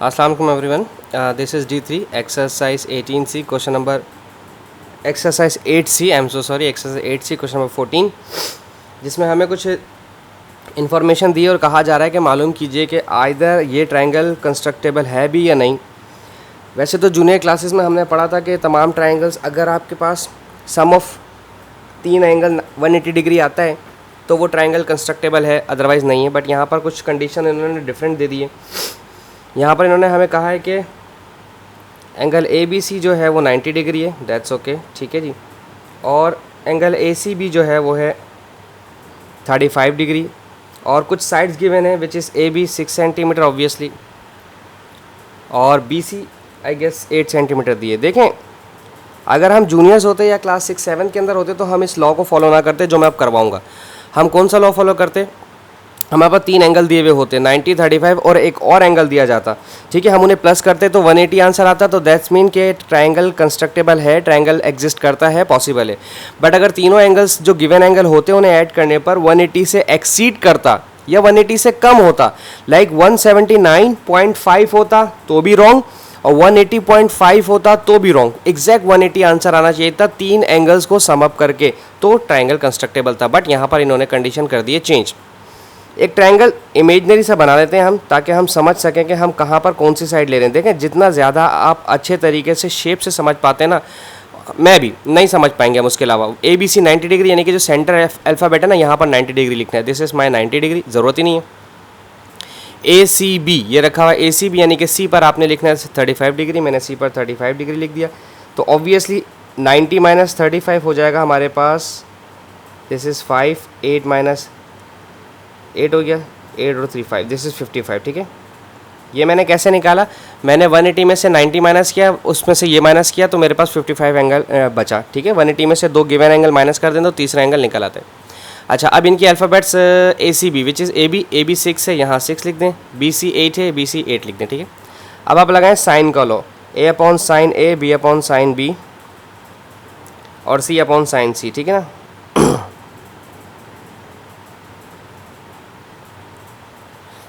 अस्सलाम वालेकुम everyone, this is D3 exercise 18C question number exercise 8C I am so sorry exercise 8C question number 14, जिसमें हमें कुछ information दी और कहा जा रहा है कि मालूम कीजिए कि आइदर ये ट्रायंगल कंस्ट्रक्टेबल है भी या नहीं। वैसे तो जूनियर क्लासेस में हमने पढ़ा था कि तमाम ट्रायंगल्स अगर आपके पास सम ऑफ 3 एंगल 180 डिग्री आता है तो वो ट्रायंगल कंस्ट्रक्टेबल है, अदरवाइज़ नहीं है। बट यहाँ पर कुछ कंडीशन इन्होंने डिफरेंट दे दी है। यहाँ पर इन्होंने हमें कहा है कि एंगल ABC जो है वो 90 डिग्री है, दैट्स ओके, ठीक है जी। और एंगल ACB जो है वो है 35 डिग्री, और कुछ साइड्स गिवन है which is AB 6 centimetre obviously, और BC आई गेस 8 सेंटीमीटर दिए। देखें, अगर हम जूनियर्स होते या क्लास 6-7 के अंदर होते तो हम इस लॉ को फॉलो ना करते जो मैं अब करवाऊँगा। हम कौन सा लॉ फॉलो करते? हमारे पास 3 एंगल दिए हुए होते, 90, 35 और एक और एंगल दिया जाता, ठीक है। हम उन्हें प्लस करते तो 180 आंसर आता, तो दैट्स मीन कि ट्रायंगल कंस्ट्रक्टेबल है, ट्रायंगल एग्जिस्ट करता है, पॉसिबल है। बट अगर तीनों एंगल्स जो गिवन एंगल होते उन्हें ऐड करने पर 180 से एक्सीड करता या 180 से कम होता, लाइक 179.5 होता तो भी रॉन्ग, और 180.5 होता तो भी रॉन्ग। एग्जैक्ट 180 आंसर आना चाहिए था 3 एंगल्स को सम अप करके, तो ट्रायंगल कंस्ट्रक्टेबल था। बट यहाँ पर इन्होंने कंडीशन कर दी है चेंज। एक ट्रायंगल इमेजनरी सा बना लेते हैं हम, ताकि हम समझ सकें कि हम कहाँ पर कौन सी साइड ले रहे हैं। देखें, जितना ज़्यादा आप अच्छे तरीके से शेप से समझ पाते हैं ना, मैं भी नहीं समझ पाएंगे हम उसके अलावा। ABC 90 डिग्री यानी कि जो सेंटर अल्फ़ाबेट है ना, यहाँ पर 90 डिग्री लिखना है। दिस इज़ माई 90 डिग्री, ज़रूरत ही नहीं है। ACB ये रखा हुआ है, ACB यानी कि C पर आपने लिखना है 35 डिग्री, मैंने C पर 35 डिग्री लिख दिया। तो ऑब्वियसली 90 माइनस 35 हो जाएगा हमारे पास, दिस इज़ 5, 8 माइनस 8 हो गया, 8 और 3 5, दिस इज़ 55, ठीक है। ये मैंने कैसे निकाला? मैंने 180 में से 90 माइनस किया, उसमें से ये माइनस किया, तो मेरे पास 55 एंगल बचा, ठीक है। 180 में से 2 गिवन एंगल माइनस कर दें तो तीसरा एंगल निकल आता है। अच्छा, अब इनकी alphabets ACB which is AB 6 है, यहाँ 6 लिख दें, BC 8 है, BC 8 लिख दें, ठीक है। अब आप लगाएं साइन का law, A upon sine A, B upon sine B और C अपॉन साइन C, ठीक है ना।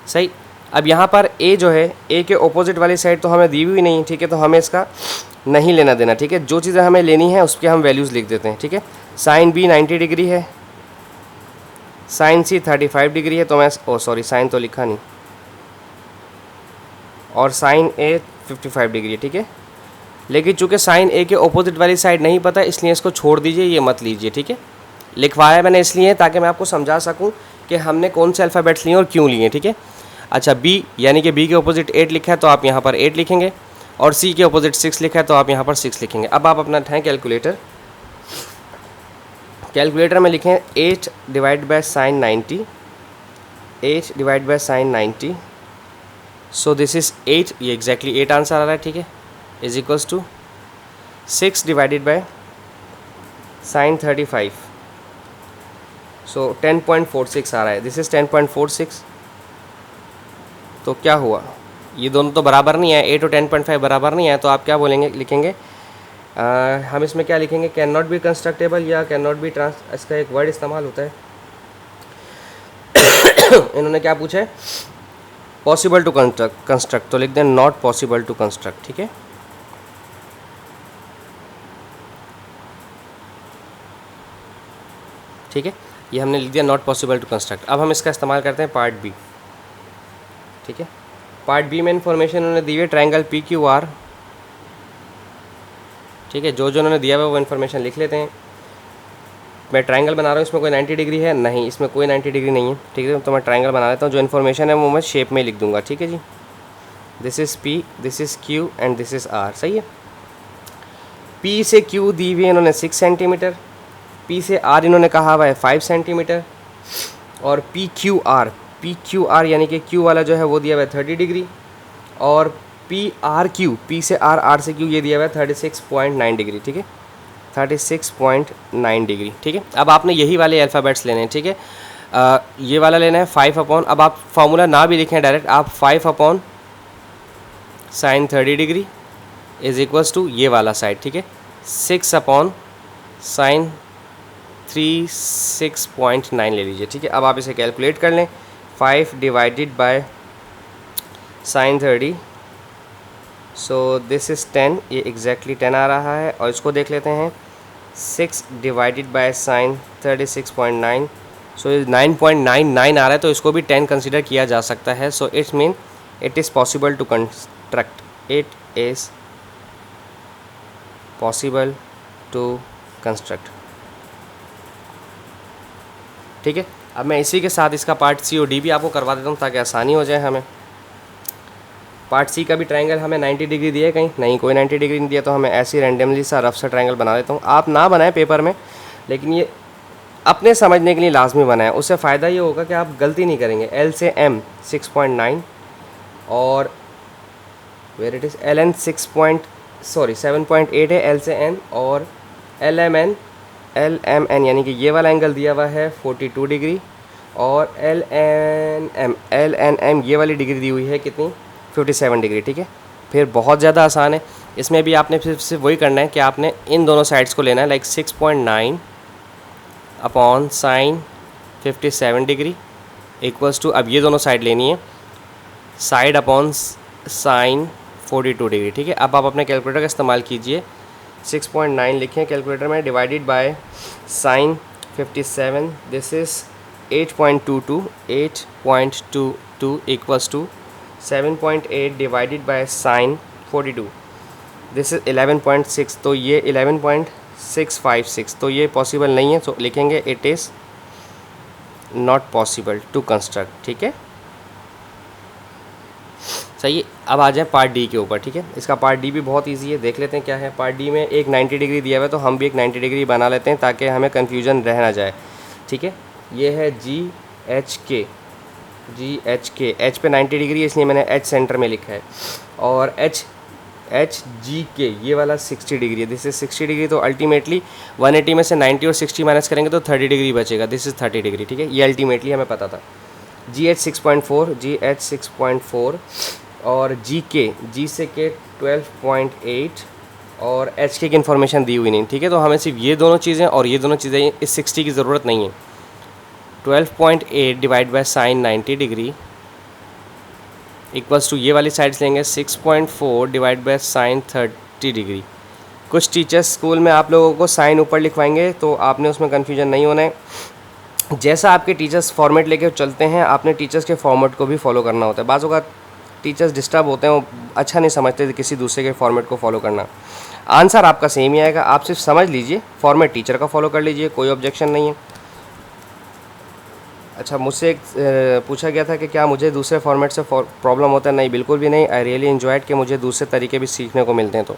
सही। अब यहाँ पर A जो है, A के ऑपोजिट वाली साइड तो हमें दी हुई नहीं, ठीक है, तो हमें इसका नहीं लेना देना, ठीक है। जो चीज़ें हमें लेनी है उसके हम वैल्यूज़ लिख देते हैं, ठीक है। साइन B 90 डिग्री है, साइन C 35 डिग्री है, तो मैं सॉरी साइन तो लिखा नहीं, और साइन A 55 डिग्री है, ठीक है। लेकिन चूँकि साइन A के ऑपोजिट वाली साइड नहीं पता, इसलिए इसको छोड़ दीजिए, ये मत लीजिए, ठीक है। लिखवाया मैंने इसलिए ताकि मैं आपको समझा सकूँ कि हमने कौन से अल्फ़ाबेट्स लिए और क्यों लिए, ठीक है। अच्छा, B यानी कि B के ऑपोजिट 8 लिखा है तो आप यहाँ पर 8 लिखेंगे, और C के ऑपोजिट 6 लिखा है तो आप यहाँ पर 6 लिखेंगे। अब आप अपना उठाएँ कैलकुलेटर, कैलकुलेटर में लिखें 8 divide by sine 90, 8 divide by sine 90, so this is 8, ये एग्जैक्टली 8 आंसर आ रहा है, ठीक है, is equals to 6 divided by sine 35, so 10.46 आ रहा है, दिस इज़ 10.46। तो क्या हुआ, ये दोनों तो बराबर नहीं है, 8 और 10.5 बराबर नहीं है, तो आप क्या बोलेंगे, लिखेंगे हम इसमें क्या लिखेंगे, कैन नॉट बी कंस्ट्रक्टेबल या कैन नॉट बी इसका एक वर्ड इस्तेमाल होता है इन्होंने क्या पूछा है, पॉसिबल टू कंस्ट्रक्ट, तो लिख दें नॉट पॉसिबल टू कंस्ट्रक्ट, ठीक है। ठीक है, ये हमने लिख दिया नॉट पॉसिबल टू कंस्ट्रक्ट। अब हम इसका इस्तेमाल करते हैं पार्ट बी, ठीक है। पार्ट बी में इंफॉर्मेशन उन्होंने दी है ट्रायंगल PQR, ठीक है। जो उन्होंने दिया हुआ वो इन्फॉर्मेशन लिख लेते हैं। मैं ट्रायंगल बना रहा हूँ, इसमें कोई 90 डिग्री है नहीं, इसमें कोई 90 डिग्री नहीं है, ठीक है। तो मैं ट्रायंगल बना लेता हूँ, जो इन्फॉर्मेशन है वो मैं शेप में लिख दूंगा, ठीक है जी। This is P, this is Q and this is R, सही है। P से Q दी हुई है इन्होंने 6 सेंटीमीटर, P से R इन्होंने कहा हुआ है 5 सेंटीमीटर, और PQR यानी कि Q वाला जो है वो दिया हुआ है 30 डिग्री, और PRQ, P से R, R से Q ये दिया हुआ है 36.9 डिग्री, ठीक है, 36.9 डिग्री, ठीक है। अब आपने यही वाले अल्फ़ाबेट्स लेने हैं, ठीक है। ये वाला लेना है 5 अपॉन, अब आप फार्मूला ना भी लिखें डायरेक्ट, आप 5 upon sine 30 degree is equals to ये वाला साइड, ठीक है, 6 अपॉन साइन 36.9 ले लीजिए, ठीक है। अब आप इसे कैलकुलेट कर लें, 5 divided by sine 30 so this is 10, ये एग्जैक्टली 10 आ रहा है। और इसको देख लेते हैं, 6 डिवाइडेड बाय साइन 36.9, सो ये 9.99 आ रहा है, तो इसको भी 10 कंसिडर किया जा सकता है। So it's mean it is possible to construct, it is possible to construct. ठीक है, अब मैं इसी के साथ इसका पार्ट सी और डी भी आपको करवा देता हूँ ताकि आसानी हो जाए हमें। पार्ट सी का भी ट्रायंगल हमें 90 डिग्री दिया है, कहीं नहीं कोई 90 डिग्री नहीं दिया, तो हमें ऐसे ही रैंडमली सा रफ सा ट्रायंगल बना देता हूँ। आप ना बनाएं पेपर में, लेकिन ये अपने समझने के लिए लाजमी बनाएं, उससे फ़ायदा ये होगा कि आप गलती नहीं करेंगे। एल से एम 6.9 और where it is L N 7.8 है एल से एन, और एल एम एन यानी कि ये वाला एंगल दिया हुआ है 42 डिग्री, और एल एन एम ये वाली डिग्री दी हुई है कितनी, 57 डिग्री। ठीक है, फिर बहुत ज़्यादा आसान है, इसमें भी आपने सिर्फ वही करना है कि आपने इन दोनों साइड्स को लेना है, like 6.9 upon sine 57 degree equals to, अब ये दोनों साइड लेनी है, साइड अपॉन साइन 42 डिग्री। ठीक है, अब आप अपने कैलकुलेटर का इस्तेमाल कीजिए, 6.9 लिखें कैलकुलेटर में, divided by sine 57, this is 8.22 equals to 7.8 divided by sine 42, this is 11.6, तो ये 11.656, तो ये पॉसिबल नहीं है, तो लिखेंगे it is not possible to construct. ठीक है, सही। अब आ जाए पार्ट डी के ऊपर। ठीक है, इसका पार्ट डी भी बहुत इजी है, देख लेते हैं क्या है। पार्ट डी में एक 90 डिग्री दिया हुआ है, तो हम भी एक 90 डिग्री बना लेते हैं ताकि हमें कन्फ्यूजन रह ना जाए। ठीक है, ये है जी एच के, एच पे 90 डिग्री, इसलिए मैंने एच सेंटर में लिखा है, और एच जी के ये वाला 60 डिग्री है, दिस इज 60 डिग्री, तो अल्टीमेटली 180 में से 90 और 60 माइनस करेंगे तो 30 डिग्री बचेगा, दिस इज़ 30 डिग्री। ठीक है, ये अल्टीमेटली हमें पता था। जी एच 6.4 और जी से के 12.8 और एच के की इन्फॉर्मेशन दी हुई नहीं। ठीक है, तो हमें सिर्फ ये दोनों चीज़ें और ये दोनों चीज़ें, इस 60 की ज़रूरत नहीं है। 12.8 divide by sine 90 degree equals to, ये वाली साइड्स लेंगे 6.4 डिवाइड बाय साइन 30 डिग्री। कुछ टीचर्स स्कूल में आप लोगों को साइन ऊपर लिखवाएंगे, तो आपने उसमें कन्फ्यूजन नहीं होना है। जैसा आपके टीचर्स फॉर्मेट लेके चलते हैं, आपने टीचर्स के फॉर्मेट को भी फॉलो करना होता है। बाज़ों का टीचर्स डिस्टर्ब होते हैं, वो अच्छा नहीं समझते किसी दूसरे के फॉर्मेट को फॉलो करना। आंसर आपका सेम ही आएगा, आप सिर्फ समझ लीजिए, फॉर्मेट टीचर का फॉलो कर लीजिए, कोई ऑब्जेक्शन नहीं है। अच्छा, मुझसे एक पूछा गया था कि क्या मुझे दूसरे फॉर्मेट से प्रॉब्लम होता है? नहीं, बिल्कुल भी नहीं। आई रियली एन्जॉयड कि मुझे दूसरे तरीके भी सीखने को मिलते हैं। तो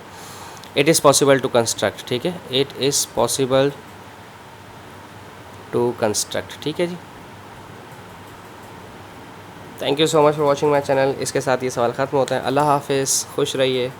it is possible to construct. ठीक है, it is possible to construct. ठीक है जी, thank you so much for watching my channel. इसके साथ ये सवाल ख़त्म होता है। अल्लाह हाफिज़, खुश रहिए।